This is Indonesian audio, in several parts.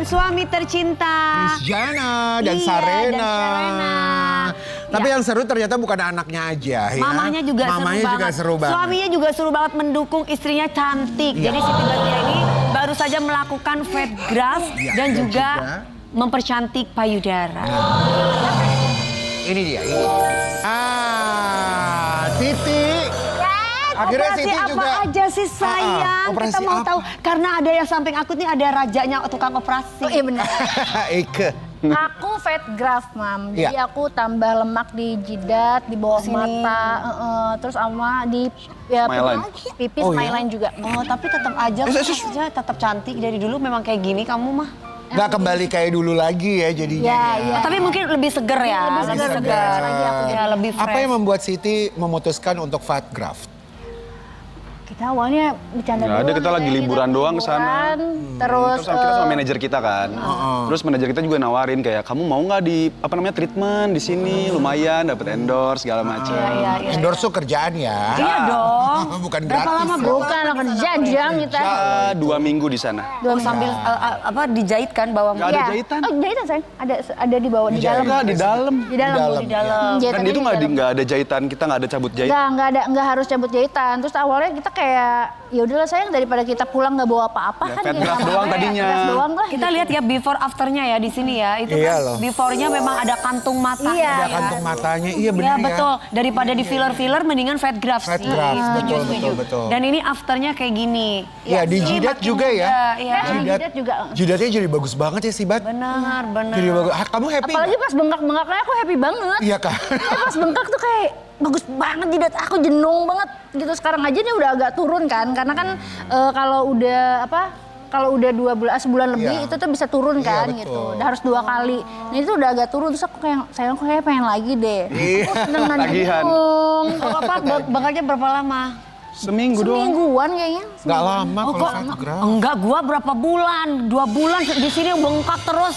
suami tercinta Christiana dan Iya, Sarena. dan Sarena. Tapi Ya. yang seru ternyata bukan anaknya aja ya. Mamanya juga seru banget. Suaminya juga seru banget mendukung istrinya cantik. Iya. Jadi Siti Badriah ini baru saja melakukan fat graft Iya, dan dan juga juga mempercantik payudara. Ini dia, ini. Siti. Akhirnya Operasi Siti apa juga. aja sih sayang? Operasi Kita mau apa? tahu karena ada yang samping aku nih ada rajanya tukang operasi. Oh iya benar. Eke. Aku fat graft, Mam. Jadi Iya. aku tambah lemak di jidat, di bawah Sini. mata, terus sama di Smileline. pipis, Oh, iya? smileline juga. Oh, tapi tetap aja, tetap cantik dari dulu memang kayak gini kamu mah. Nggak kembali kayak dulu lagi ya jadinya. Iya, ya. iya. Oh, tapi mungkin lebih seger ya. Lebih seger lagi aku Ya, lebih fresh. Apa yang membuat Siti memutuskan untuk fat graft? Kita awalnya bercanda Nggak ada, doang. kita lagi ya. liburan Kita doang ke sana. liburan, Terus, Terus kita sama manajer kita kan. Terus manajer kita juga nawarin kayak kamu mau nggak di treatment di sini lumayan dapat endorse segala macam. Iya. Endorse tuh kerjaan ya. Iya dong. Bukan Berapa gratis. lama, ya. Bro? bukan kerja jam kita. Ya, 2 minggu di sana. Oh, sambil dijahit kan bawah Nggak ada Iya. jahitan. Oh, jahitan sayang. Ada di bawah, di Dijahit. dalam. Enggak, di dalam. Di dalam. dalam. di dalam. Dan Jahitannya itu di dalam. nggak ada jahitan, kita nggak ada cabut jahit. Nggak harus cabut jahitan. Terus awalnya kita kayak ya udahlah sayang daripada kita pulang nggak bawa apa-apa Ya, kan. fat jadi graft nggak doang apa-apa ya. tadinya. Fat graft doang lah. Kita lihat ya before afternya ya di sini ya. Itu Iya kan loh. before-nya memang ada kantung mata. Iya. Ada kantung matanya, iya benar Ya ya. betul. Daripada di filler-filler mendingan fat graft Fat sih. graft, Setuju, betul, setuju. betul. Dan ini afternya kayak gini. Iya, di Ini jidat makin juga ya. muda, Iya. Jidat juga. Jidatnya jadi bagus banget ya sih, Bat. Benar. Jadi bagus. Kamu happy? Apalagi pas bengkak-bengkaknya aku happy banget. Iya kan? Saya pas bengkak tuh kayak bagus banget jidat aku, jenong banget gitu. Sekarang aja nih udah agak turun kan, karena kan kalau udah 2 bulan, sebulan lebih Iya. itu tuh bisa turun Iya, kan betul. gitu. Udah harus 2 kali. Nah itu udah agak turun, terus aku kayak sayang aku kayak pengen lagi deh. Iya. Aku seneng Tagihan. dong. Kalau apa bengkaknya berapa lama? Seminggu doang. Semingguan kayaknya. Nggak lama Oh, kalau kok fat graft. enggak, gua berapa bulan? 2 bulan di sini bengkak terus.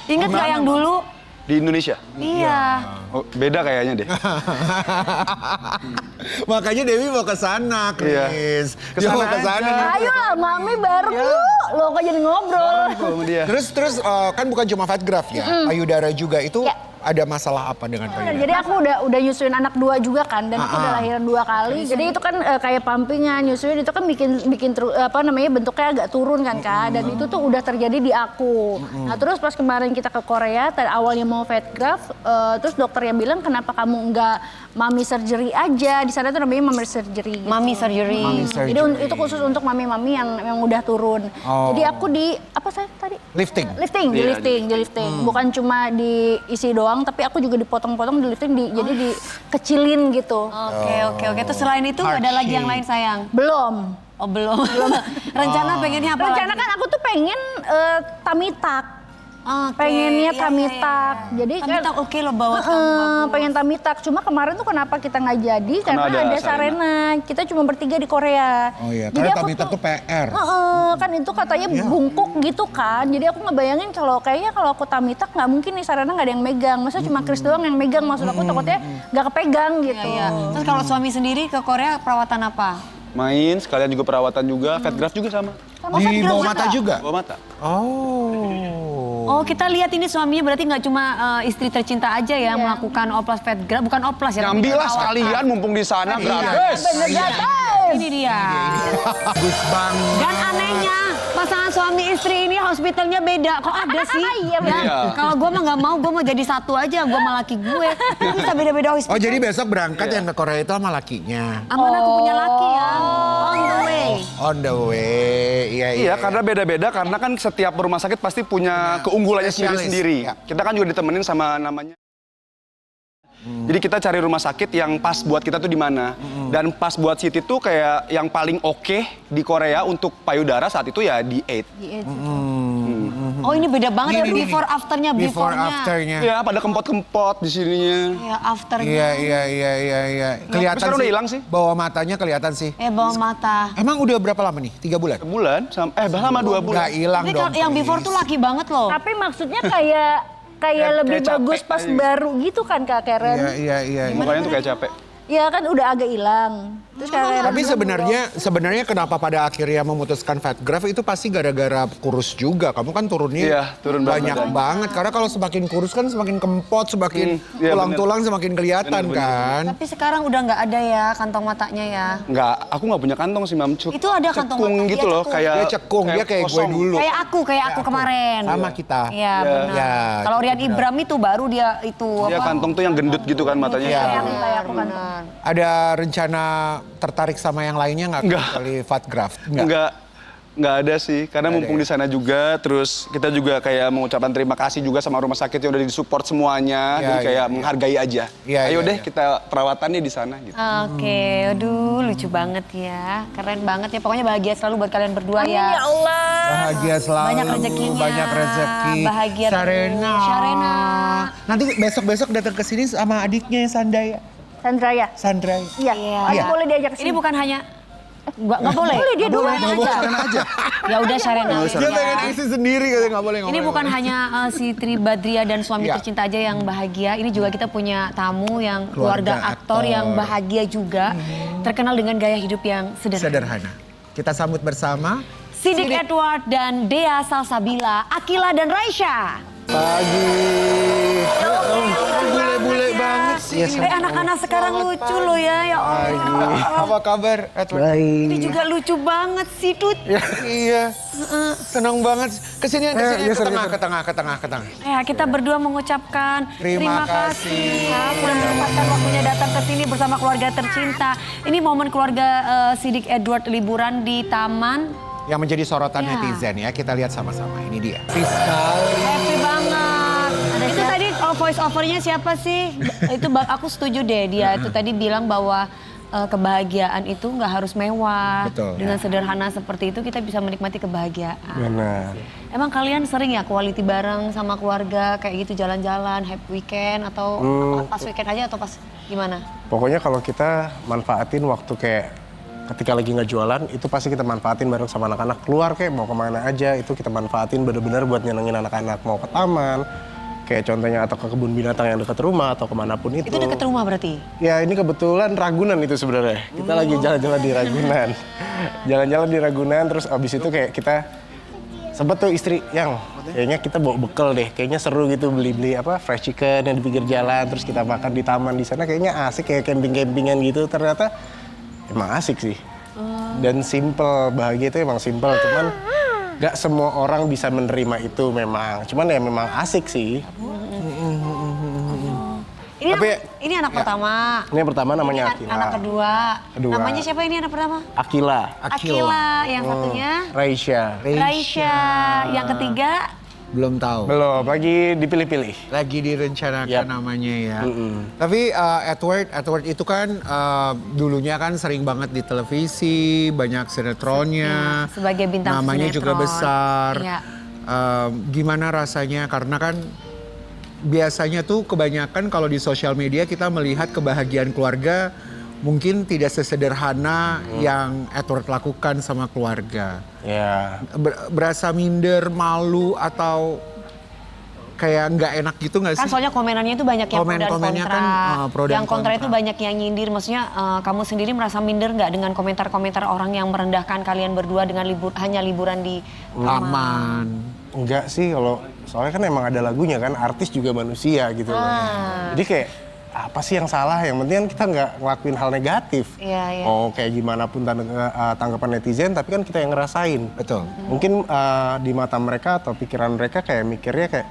Ingat nggak yang dulu? Di Indonesia. Iya. Oh, beda kayaknya deh. Makanya Dewi mau ke sana, Chris. Dia Kesana mau ke sana. aja. nih. Ayo lah mami bareng yuk. Lo kok jadi ngobrol. Sama dia. Terus kan bukan cuma fat graft ya, payudara juga itu Ya. ada masalah apa dengan payudara? Jadi aku udah nyusuin anak 2 juga kan, dan aku udah lahiran 2 kali. Jadi itu kan kayak pumpingan, nyusuin itu kan bikin bentuknya agak turun kan Kak. Dan itu tuh udah terjadi di aku. Nah terus pas kemarin kita ke Korea, awalnya mau fat graft, terus dokternya bilang kenapa kamu nggak mami surgery aja. Di sana tuh namanya mami surgery. Gitu. Mami surgery. Mami Jadi surgery. itu khusus untuk mami-mami yang udah turun. Oh. Jadi aku di apa saya tadi? Lifting. Di Iya, lifting. Bukan cuma diisi doang, tapi aku juga dipotong-potong di lifting, jadi dikecilin gitu. Oke. Terus selain itu nggak ada lagi yang lain sayang? Belum. Oh belum. Rencana pengennya apa Rencana lagi? kan aku tuh pengen tummy tuck. Oke, Pengennya iya, tummy iya, tuck. iya. Jadi Tummy kan tuck oke loh bawa kamu. pengen tummy tuck. Cuma kemarin tuh kenapa kita nggak jadi? Karena Karena ada ada Sarena. Kita cuma bertiga di Korea. Oh iya, Jadi karena aku tummy tuck tuh PR. kan itu katanya bungkuk gitu kan. Jadi aku ngebayangin kayaknya kalau aku tummy tuck nggak mungkin nih Sarena nggak ada yang megang. Masa cuma Chris doang yang megang? Maksud aku takutnya nggak kepegang gitu. Iya. Terus kalau suami sendiri ke Korea perawatan apa? Main, sekalian juga perawatan juga, fat graft juga sama. Di bawah mata juga? Bawah mata. Oh kita lihat ini suaminya berarti nggak cuma istri tercinta aja ya melakukan oplas fat graft, bukan oplas ya. tapi Ambillah perawatan. sekalian mumpung di sana gratis. Bener gratis. Ini dia. Bagus banget. Dan anehnya pasangan suami istri ini hospitalnya beda. Kok ada sih? Iya, benar. Iya. Kalau gue mah nggak mau, gue mau jadi satu aja. Gue sama laki gue. Kok bisa beda-beda hospital? Oh jadi besok berangkat yang ke Korea itu sama lakinya? Aman aku punya laki ya. On the way. On the way, Iya, karena beda-beda karena kan setiap rumah sakit pasti punya keunggulannya spesialis. sendiri-sendiri. Ya. Kita kan juga ditemenin sama namanya. Jadi kita cari rumah sakit yang pas buat kita tuh di mana. Dan pas buat Siti tuh kayak yang paling oke di Korea untuk payudara saat itu ya di 8. Oh ini beda banget ya Ini, before afternya. Before Before-nya. afternya. Ya pada kempot-kempot di sininya. Ya afternya. Iya. Kelihatan Tapi sekarang sih. udah hilang sih. Bawah matanya kelihatan sih. Bawah mata. Emang udah berapa lama nih? 3 bulan? Sebulan, sama 2 bulan. Nggak hilang Tapi dong. kalau yang before Chris. tuh laki banget loh. Tapi maksudnya kayak Kayak lebih capek bagus pas aja. baru gitu kan Kak Karen? Iya. Mukanya tuh kayak capek. Ya kan udah agak hilang. Terus Tapi sebenarnya kenapa pada akhirnya memutuskan fat graph itu pasti gara-gara kurus juga. Kamu kan turunnya Iya, turun banyak banget. banget. Karena kalau semakin kurus kan semakin kempot, semakin iya, tulang-tulang semakin kelihatan Bener. kan. Tapi sekarang udah nggak ada ya kantong matanya ya. Enggak, aku nggak punya kantong sih Mam. Itu ada kantong cekung mata, gitu iya, loh, cekung. kayak Dia cekung, dia kayak gue kosong. dulu. Kayak aku kemarin. Sama kita. Iya benar. Ya, Kalau itu Rian benar. Ibram itu baru dia itu Dia kantong tuh yang gendut gitu kan matanya. Iya. kayak aku kan. Benar. Ada rencana tertarik sama yang lainnya nggak? Enggak. Kali fat graph? Nggak ada sih, karena Nggak mumpung ada di sana juga, terus kita juga kayak mengucapkan terima kasih juga sama rumah sakit yang udah disupport semuanya, Iya, jadi kayak iya, iya. menghargai aja. Iya, Ayo iya, deh iya. kita perawatannya di sana gitu. Oke, aduh lucu banget ya, keren banget ya. Pokoknya bahagia selalu buat kalian berdua Amin ya. ya Allah. Bahagia selalu. Banyak rezekinya. Banyak rezeki. Bahagia terus. Sharena. Sharena. Nanti besok-besok datang ke sini sama adiknya Sandaya. Sandra ya? Sandra. Iya. Iya. Iya. Boleh diajak ke Ini sini. bukan hanya nggak boleh. Boleh, dia Nggak dua. boleh, Nggak aja. aja. Ya udah Sharena. Dia pengen isi sendiri katanya nggak boleh. Ini bukan hanya si Tri Badria dan suami Iya. tercinta aja yang bahagia. Ini juga kita punya tamu yang Keluarga keluarga aktor aktor. yang bahagia juga. Terkenal dengan gaya hidup yang sederhana. Sederhana. Kita sambut bersama. Sidik Edward dan Dea Salsabila, Akila dan Raisya. Pagi. Bule-bule banget sih. Anak-anak sekarang lucu loh ya Allah. Apa kabar, Edward? Ini juga lucu banget sih Tut. Iya. Senang banget. Kesini, ke tengah. Ya, kita berdua mengucapkan Terima terima kasih. kasih. Sudah menyempatkan waktunya datang ke sini bersama keluarga tercinta. Ini momen keluarga Sidik Edward liburan di taman. Yang menjadi sorotan Ya. netizen ya. Kita lihat sama-sama. Ini dia. Sekali. Happy banget. Itu tadi voice overnya siapa sih? Itu aku setuju deh dia itu tadi bilang bahwa kebahagiaan itu nggak harus mewah. Betul. Dengan sederhana seperti itu kita bisa menikmati kebahagiaan. Benar. Emang kalian sering ya quality bareng sama keluarga kayak gitu jalan-jalan, happy weekend atau pas weekend aja atau pas gimana? Pokoknya kalau kita manfaatin waktu kayak ketika lagi nggak jualan, itu pasti kita manfaatin bareng sama anak-anak. Keluar kayak mau kemana aja, itu kita manfaatin bener-bener buat nyenengin anak-anak. Mau ke taman, kayak contohnya atau ke kebun binatang yang dekat rumah atau kemanapun itu. Itu deket rumah berarti? Ya ini kebetulan Ragunan itu sebenarnya. Kita lagi jalan-jalan di Ragunan. Jalan-jalan di Ragunan, terus abis itu kayak kita sempet tuh istri yang kayaknya kita bawa bekal deh. Kayaknya seru gitu beli-beli apa fresh chicken yang di pinggir jalan, terus kita makan di taman di sana kayaknya asik kayak camping-campingan gitu. Ternyata emang asik sih. Dan simple, bahagia itu emang simple, cuman gak semua orang bisa menerima itu memang. Cuman ya memang asik sih. Ini, Tapi- ini anak pertama. Ini yang pertama namanya Ini Akila. anak kedua. Kedua. Namanya siapa ini anak pertama? Akila. Akila. Yang satunya Raisya. Raisya. Yang ketiga Belum tahu. Belum, lagi dipilih-pilih. Lagi direncanakan Yap. namanya ya. Tapi Edward itu kan dulunya kan sering banget di televisi, banyak sinetronnya. sebagai bintang Namanya juga sinetron. besar. Iya. Gimana rasanya? Karena kan biasanya tuh kebanyakan kalau di sosial media kita melihat kebahagiaan keluarga mungkin tidak sesederhana yang Edward lakukan sama keluarga. Ya. Berasa minder, malu atau kayak nggak enak gitu nggak sih? Kan soalnya komenannya itu banyak yang pro dan Komen-komennya kontra. kan, pro dan yang kontra kontra. itu banyak yang nyindir. Maksudnya kamu sendiri merasa minder nggak dengan komentar-komentar orang yang merendahkan kalian berdua dengan hanya liburan di Aman. Enggak sih kalau soalnya kan emang ada lagunya kan, artis juga manusia gitu loh. Jadi kayak apa sih yang salah? Yang penting kan kita nggak ngelakuin hal negatif. Iya, iya. Mau kayak gimana pun tanggapan netizen, tapi kan kita yang ngerasain. Betul. Mungkin di mata mereka atau pikiran mereka kayak mikirnya kayak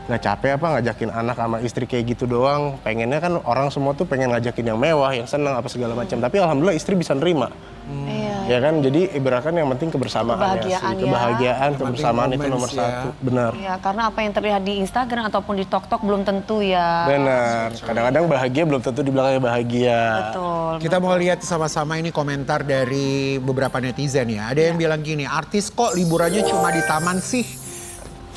nggak capek apa ngajakin anak sama istri kayak gitu doang. Pengennya kan orang semua tuh pengen ngajakin yang mewah, yang senang apa segala macam. Tapi alhamdulillah istri bisa nerima. Iya. Ya kan, jadi ibaratkan yang penting kebersamaan Kebahagiaan ya. Kebahagiaan, Yang penting kebersamaan itu moments nomor ya. satu. Benar. Ya, karena apa yang terlihat di Instagram ataupun di TikTok belum tentu ya. Benar. Kadang-kadang bahagia belum tentu di belakangnya bahagia. Betul. Kita mau lihat sama-sama ini komentar dari beberapa netizen ya. Ada yang bilang gini, artis kok liburannya cuma di taman sih?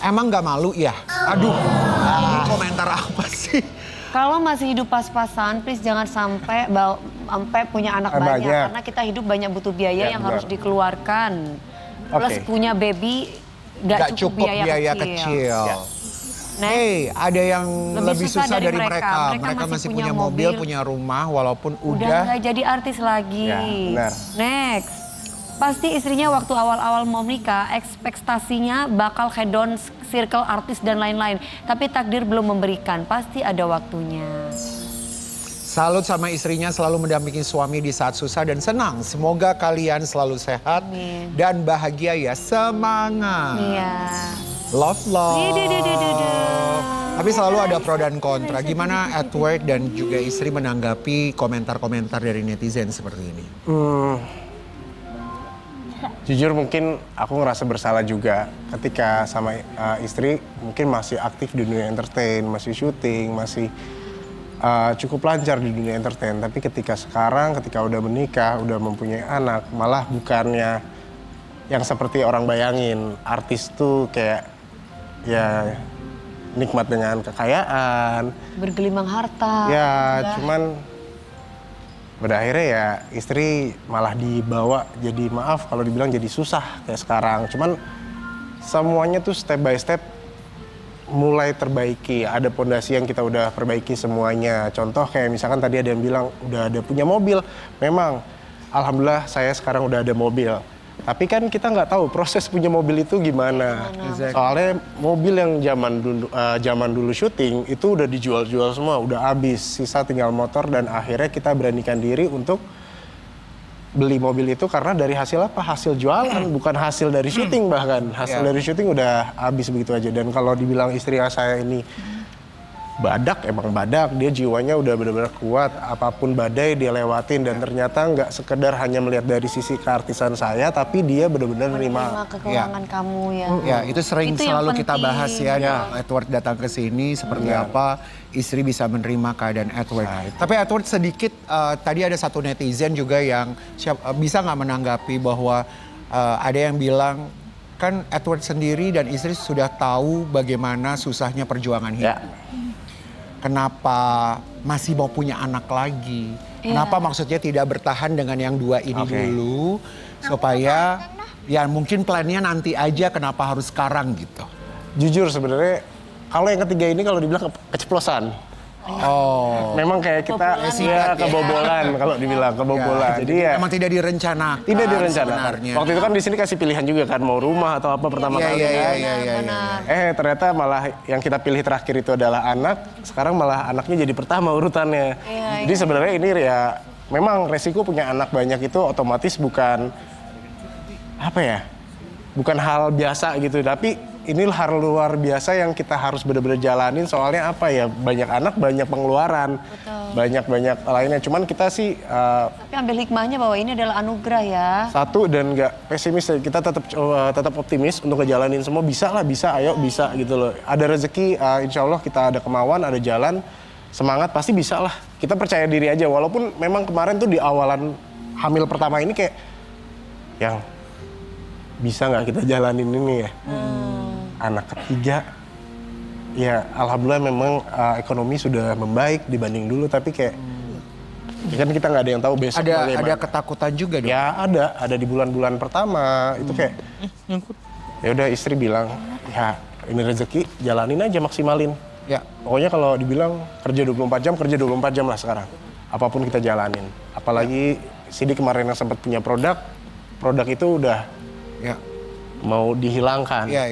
Emang nggak malu ya? Aduh, ini komentar apa sih? Kalau masih hidup pas-pasan, please jangan sampai punya anak banyak. Banyak. Karena kita hidup banyak butuh biaya Ya, yang benar. harus dikeluarkan. Plus Oke. punya baby Nggak gak cukup biaya, kecil. Ya. Hey, ada yang lebih susah dari mereka. Mereka Masih punya mobil, punya rumah, walaupun Udah udah. nggak jadi artis lagi. Ya, benar. Next. Pasti istrinya waktu awal-awal mau menikah, ekspektasinya bakal hedon, circle artis dan lain-lain. Tapi takdir belum memberikan, pasti ada waktunya. Salut sama istrinya selalu mendampingi suami di saat susah dan senang. Semoga kalian selalu sehat Amin. dan bahagia ya. Semangat. Iya. Love. Duh. Tapi selalu ada pro dan kontra. Gimana Edward dan juga istri menanggapi komentar-komentar dari netizen seperti ini? Jujur mungkin aku ngerasa bersalah juga ketika sama istri mungkin masih aktif di dunia entertain, masih syuting, masih cukup lancar di dunia entertain. Tapi ketika sekarang, ketika udah menikah, udah mempunyai anak, malah bukannya yang seperti orang bayangin. Artis tuh kayak ya nikmat dengan kekayaan. Bergelimang harta. Ya cuman pada akhirnya ya istri malah dibawa jadi maaf kalau dibilang jadi susah kayak sekarang. Cuman semuanya tuh step by step mulai terbaiki. Ada pondasi yang kita udah perbaiki semuanya. Contoh kayak misalkan tadi ada yang bilang udah ada punya mobil. Memang alhamdulillah saya sekarang udah ada mobil. Tapi kan kita nggak tahu proses punya mobil itu gimana. Soalnya mobil yang zaman dulu syuting itu udah dijual-jual semua, udah habis. Sisa tinggal motor dan akhirnya kita beranikan diri untuk beli mobil itu karena dari hasil apa? Hasil jualan, bukan hasil dari syuting bahkan. Hasil dari syuting udah habis begitu aja. Dan kalau dibilang istri saya ini badak, emang badak. Dia jiwanya udah benar-benar kuat. Apapun badai dia lewatin dan ternyata nggak sekedar hanya melihat dari sisi keartisan saya, tapi dia benar-benar Menerima nerima. kekurangan kamu ya. Ya, itu sering Itu yang selalu kita penting. bahas ya. Edward datang ke sini seperti apa istri bisa menerima keadaan Edward. Tapi Edward sedikit tadi ada satu netizen juga yang bisa nggak menanggapi bahwa ada yang bilang kan Edward sendiri dan istri sudah tahu bagaimana susahnya perjuangan hidup. Kenapa masih mau punya anak lagi? Kenapa maksudnya tidak bertahan dengan yang dua ini dulu supaya ya mungkin plannya nanti aja, kenapa harus sekarang gitu? Jujur sebenarnya kalau yang ketiga ini kalau dibilang keceplosan. Oh, Memang kayak kita ya kebobolan kalau dibilang kebobolan. Jadi ya memang tidak direncanakan. tidak direncanakan. Sebenarnya. Waktu itu kan di sini kasih pilihan juga kan mau rumah atau apa pertama kali kan. Benar. Ternyata malah yang kita pilih terakhir itu adalah anak. Sekarang malah anaknya jadi pertama urutannya. Jadi sebenarnya ini ya memang resiko punya anak banyak itu otomatis bukan apa ya? Bukan hal biasa gitu, tapi ini hal luar biasa yang kita harus benar-benar jalanin. Soalnya apa ya, banyak anak, banyak pengeluaran, banyak lainnya. Cuman kita sih Tapi ambil hikmahnya bahwa ini adalah anugerah ya. satu dan nggak pesimis, kita tetap optimis untuk ngejalanin semua. Bisa lah, bisa, ayo bisa gitu loh. Ada rezeki, insya Allah kita ada kemauan, ada jalan, semangat pasti bisa lah. Kita percaya diri aja. Walaupun memang kemarin tuh di awalan hamil pertama ini kayak yang bisa nggak kita jalanin ini ya. Anak ketiga, ya alhamdulillah memang ekonomi sudah membaik dibanding dulu, tapi kayak ya kan kita nggak ada yang tahu besok bagaimana. Ada ketakutan juga dong. Ya ada di bulan-bulan pertama itu kayak ya udah istri bilang ya ini rezeki jalanin aja, maksimalin. Ya. Pokoknya kalau dibilang kerja 24 jam lah sekarang. Apapun kita jalanin. Apalagi Sidi kemarin yang sempat punya produk itu udah Ya. mau dihilangkan. Ya.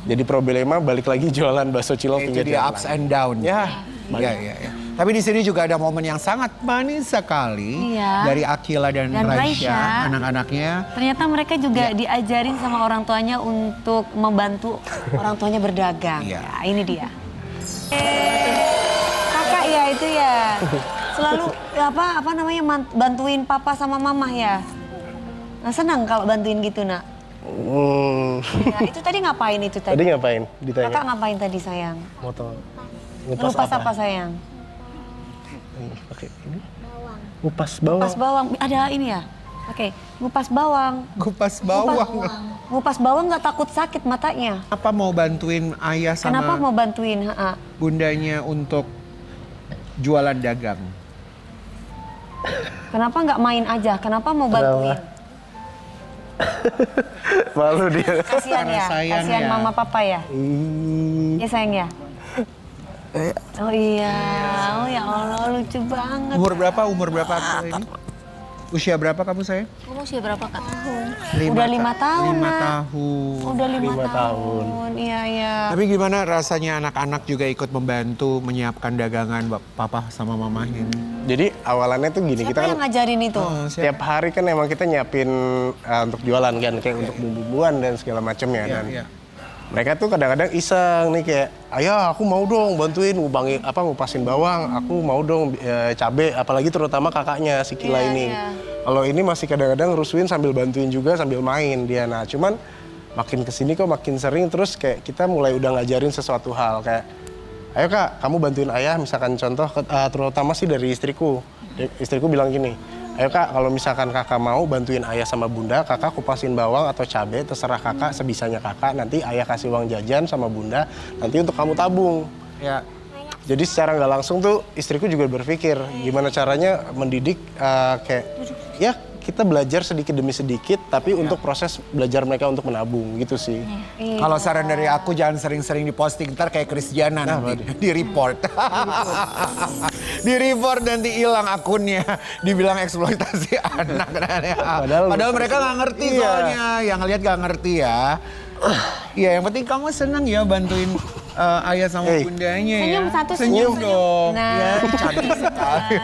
Jadi problema balik lagi jualan bakso cilok Itu pinggir dia jalan. ups and down. Ya, Ya. Tapi di sini juga ada momen yang sangat manis sekali Iya. dari Akila dan Dan Raisya, Raisya. anak-anaknya. Ternyata mereka juga diajarin sama orang tuanya untuk membantu orang tuanya berdagang. Iya. Ya, ini dia. Kakak ya itu ya. Selalu apa namanya bantuin papa sama mama ya. Nah, senang kalau bantuin gitu, Nak. Ya, itu tadi ngapain itu tadi? Tadi ngapain? Ditanya. Kakak ngapain tadi sayang? Motong. Ngupas apa sayang? Pakai ini. Ngupas bawang. Ngupas bawang. Ada ini ya? Oke, ngupas bawang. Kupas bawang. Ngupas bawang nggak takut sakit matanya. Apa mau bantuin ayah sama Kenapa mau bantuin? Ha-ha. bundanya untuk jualan dagang? Kenapa nggak main aja? Kenapa mau bantuin? Malu dia. Kasihan ya, Sayang kasihan ya. mama papa ya. Ya sayang ya. Oh iya, oh ya Allah lucu banget. Umur berapa aku ini? Usia berapa kamu sayang? Kamu usia berapa Kak? Udah 5 tahun, 5 Nak. tahun. Udah 5 5 tahun. tahun. Iya, iya. Tapi gimana rasanya anak-anak juga ikut membantu menyiapkan dagangan papa sama mama ini? Jadi awalannya tuh gini, Siapa kita yang kan ngajarin itu? tiap hari kan emang kita nyiapin untuk jualan kan, kayak untuk bumbu-bumbuan dan segala macamnya. Iya, Dan iya. mereka tuh kadang-kadang iseng nih kayak, ayah aku mau dong bantuin ngupasin bawang, aku mau dong cabe, apalagi terutama kakaknya si Kila Iya, ini. iya. Kalau ini masih kadang-kadang rusuin sambil bantuin juga sambil main dia. Nah cuman makin kesini kok makin sering terus kayak kita mulai udah ngajarin sesuatu hal kayak, ayo kak kamu bantuin ayah misalkan contoh terutama sih dari istriku. Istriku bilang gini, ayo kak kalau misalkan kakak mau bantuin ayah sama bunda, kakak kupasin bawang atau cabai terserah kakak sebisanya kakak, nanti ayah kasih uang jajan sama bunda, nanti untuk kamu tabung. Ya. Jadi secara nggak langsung tuh istriku juga berpikir gimana caranya mendidik kayak ya kita belajar sedikit demi sedikit tapi untuk proses belajar mereka untuk menabung gitu sih. Kalau saran dari aku jangan sering-sering diposting, ntar kayak Christiana nanti di report. Di report nanti hilang akunnya, dibilang eksploitasi anak. Padahal mereka nggak ngerti Iya. soalnya, yang ngeliat nggak ngerti ya. Iya, yang penting kamu senang ya bantuin ayah sama bundanya ya. Senyum satu, senyum senyum. dong. Nah. Ya, cantik sekali.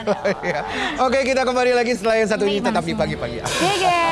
Oke, kita kembali lagi setelah yang satu ini tetap di pagi-pagi. Gege.